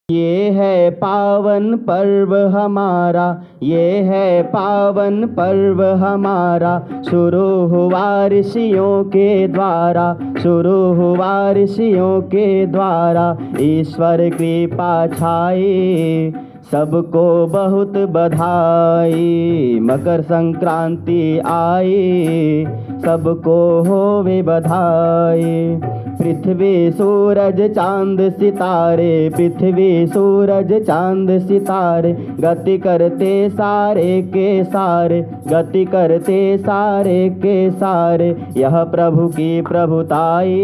ये है पावन पर्व हमारा, ये है पावन पर्व हमारा। शुरू हुआ ऋषियों के द्वारा, शुरू हुआ ऋषियों के द्वारा। ईश्वर कृपा छाई, सबको बहुत बधाई। मकर संक्रांति आई, सबको होवे बधाई। पृथ्वी सूरज चांद सितारे, पृथ्वी सूरज चांद सितारे। गति करते सारे के सारे, गति करते सारे के सारे। यह प्रभु की प्रभुताई,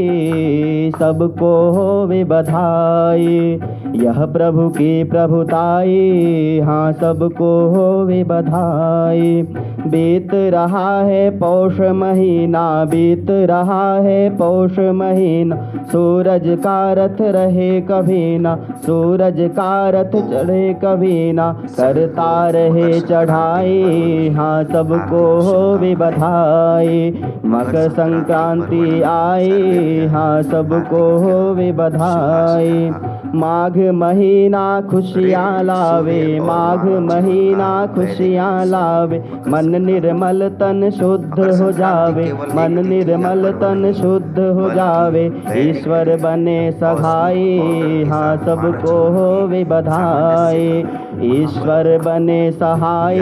सबको होवे बधाई। यह प्रभु की प्रभुताई, हाँ सबको होवे बधाई। बीत रहा है पौष महीना, बीत रहा है पौष महीना। सूरज का रथ रहे कभी ना, सूरज का रथ चढ़े कभी ना। करता रहे चढ़ाई, हाँ सबको होवे बधाई। मकर संक्रांति आई, हाँ सबको होवे बधाई। माघ महीना खुशियाँ लावे, माघ महीना खुशियाँ लावे। मन निर्मल तन शुद्ध हो जावे, मन निर्मल तन शुद्ध हो जावे। ईश्वर बने सहाई, हाँ सबको होवे बधाई। ईश्वर बने सहाय,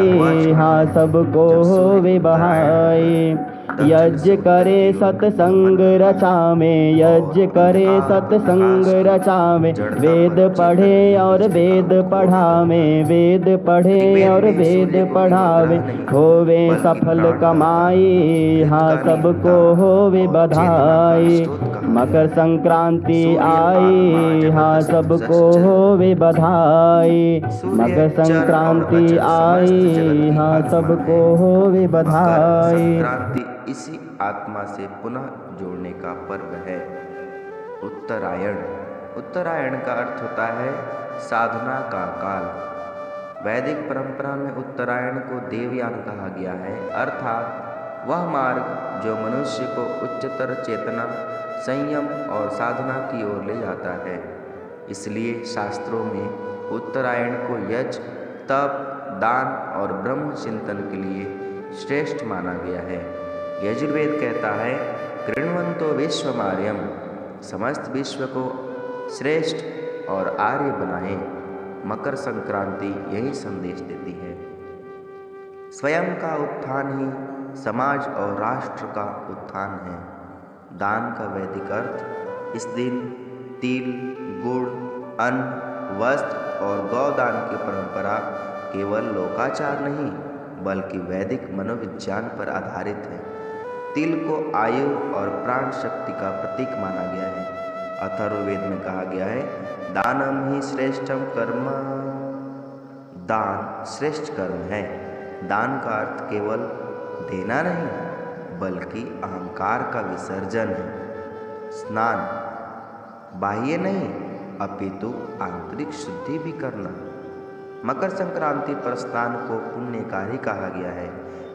हाँ सबको होवे बधाई। यज्ञ करे सत्संग रचावे, यज्ञ करे सत्संग रचावे। वेद पढ़े और वेद पढ़ावे, वेद पढ़े और वेद पढ़ावे। होवे सफल कमाई, हाँ सबको होवे बधाई। मकर संक्रांति आई, हाँ सबको होवे बधाई। मकर संक्रांति आई, हाँ सबको होवे बधाई। इसी आत्मा से पुनः जोड़ने का पर्व है। उत्तरायण, उत्तरायण का अर्थ होता है साधना का काल। वैदिक परंपरा में उत्तरायण को देवयान कहा गया है, अर्थात वह मार्ग जो मनुष्य को उच्चतर चेतना, संयम और साधना की ओर ले जाता है। इसलिए शास्त्रों में उत्तरायण को यज्ञ, तप, दान और ब्रह्म चिंतन के लिए श्रेष्ठ माना गया है। यजुर्वेद कहता है, कृण्वन्तो विश्वमार्यम, समस्त विश्व को श्रेष्ठ और आर्य बनाए। मकर संक्रांति यही संदेश देती है। स्वयं का उत्थान ही समाज और राष्ट्र का उत्थान है। दान का वैदिक अर्थ इस दिन तिल, गुड़, अन्न, वस्त्र और गौदान की परंपरा केवल लोकाचार नहीं बल्कि वैदिक मनोविज्ञान पर आधारित है। तिल को आयु और प्राण शक्ति का प्रतीक माना गया है। अथर्ववेद में कहा गया है, दानम ही श्रेष्ठम कर्म, दान श्रेष्ठ कर्म है। दान का अर्थ केवल देना नहीं बल्कि अहंकार का विसर्जन है। स्नान बाह्य नहीं अपितु आंतरिक शुद्धि भी करना। मकर संक्रांति पर स्नान को पुण्यकारी कहा गया है,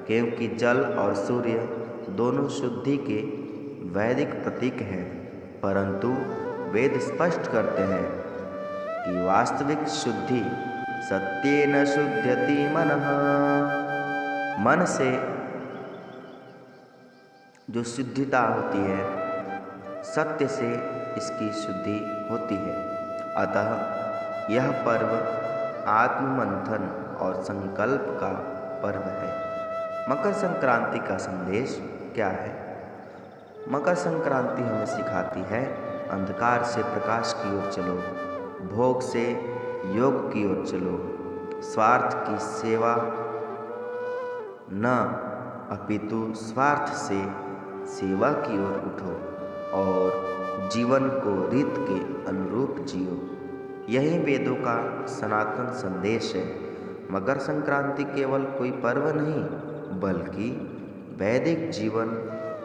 क्योंकि जल और सूर्य दोनों शुद्धि के वैदिक प्रतीक हैं। परंतु वेद स्पष्ट करते हैं कि वास्तविक शुद्धि सत्येन शुद्ध्यति मनः, मन से जो शुद्धिता होती है, सत्य से इसकी शुद्धि होती है। अतः यह पर्व आत्ममंथन और संकल्प का पर्व है। मकर संक्रांति का संदेश क्या है? मकर संक्रांति हमें सिखाती है, अंधकार से प्रकाश की ओर चलो, भोग से योग की ओर चलो, स्वार्थ की सेवा न अपितु स्वार्थ से सेवा की ओर उठो और जीवन को रीत के अनुरूप जियो। यही वेदों का सनातन संदेश है। मकर संक्रांति केवल कोई पर्व नहीं बल्कि वैदिक जीवन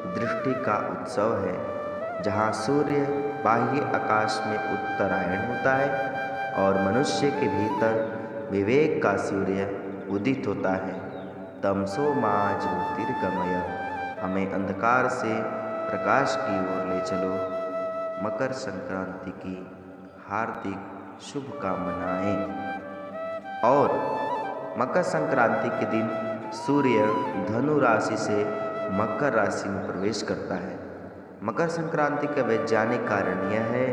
दृष्टि का उत्सव है, जहाँ सूर्य बाह्य आकाश में उत्तरायण होता है और मनुष्य के भीतर विवेक का सूर्य उदित होता है। तमसो मा ज्योतिर्गमय, हमें अंधकार से प्रकाश की ओर ले चलो। मकर संक्रांति की हार्दिक शुभकामनाएं। और मकर संक्रांति के दिन सूर्य धनु राशि से मकर राशि में प्रवेश करता है। मकर संक्रांति का वैज्ञानिक कारण यह है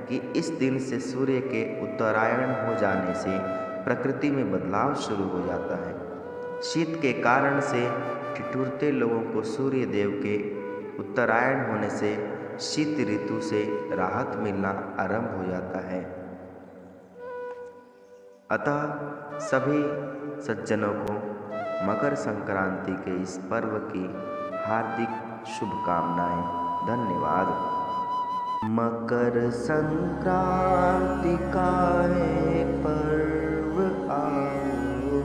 कि इस दिन से सूर्य के उत्तरायण हो जाने से प्रकृति में बदलाव शुरू हो जाता है। शीत के कारण से ठिठुरते लोगों को सूर्य देव के उत्तरायण होने से शीत ऋतु से राहत मिलना आरंभ हो जाता है। अतः सभी सज्जनों को मकर संक्रांति के इस पर्व की हार्दिक शुभकामनाएं। धन्यवाद। मकर संक्रांति का है पर्व, आओ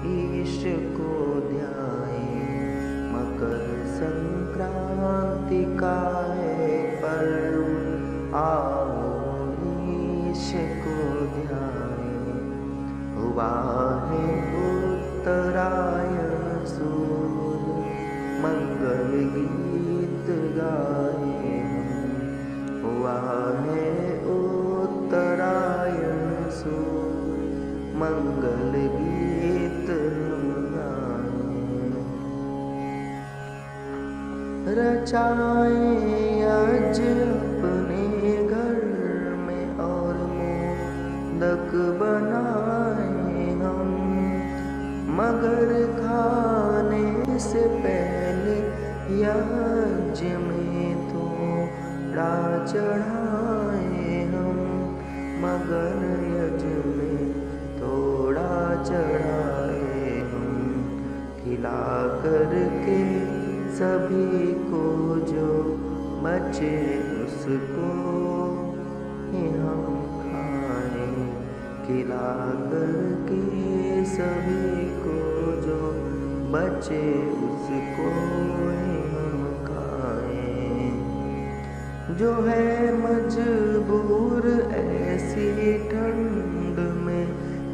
ईश को ध्याए। मकर संक्रांति का है पर्व, आओ ईश को ध्याए। हुआ है उत्तरायण सूर्य, मंगल गीत गाए हम। हुआ है उत्तरायण सूर्य, मंगल गीत हम गाए। रचाएं आज अपने घर में और मोदक बनाए हम। मगर खाने से पहले यज्ञ में थोड़ा चढ़ाए हम। मगर यज्ञ में थोड़ा चढ़ाए हम। खिला करके सभी को जो बचे उसको ही हम खाएं। खिला करके सभी को जो बचे उसको ही हम खाएं। जो है मजबूर ऐसी ठंड में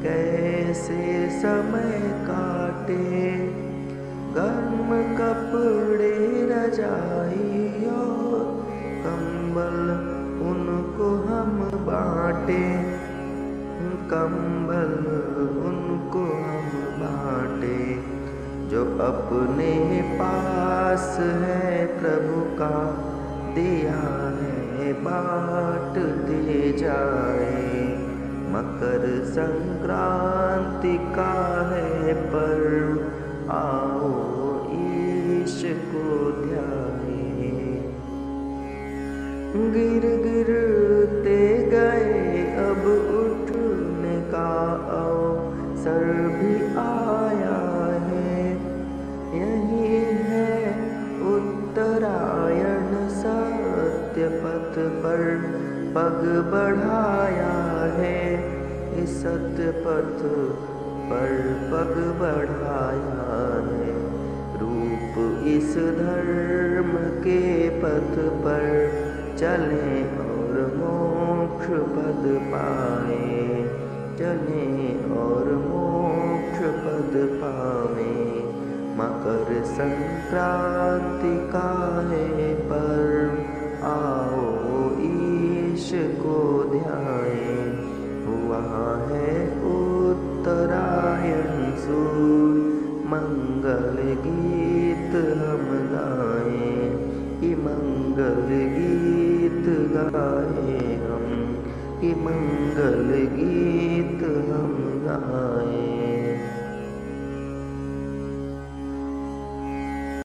कैसे समय काटे। गर्म कपड़े रजाई और कंबल उनको हम बांटे। कंबल उनको हम बांटे। जो अपने पास है प्रभु का दिया है बांट दे जाए। मकर संक्रांति का है पर्व, आओ ईश को ध्याए। गिर गिरते गए अब उठने का अवसर भी आया है। यही है उत्तरायण, सत्य पथ पर पग बढ़ाया है। इस सत्य पथ पर पग बढ़ाया है। रूप इस धर्म के पथ पर चलें और मोक्ष पद पाए। चलें और मोक्ष पद पावे। मकर संक्रांति का है पर्व, आओ ईश को ध्याए। हुआ है उत्तरायण सूर्य, मंगल गीत हम गाए। कि मंगल गीत गाए हम। कि मंगल गीत हम गाए।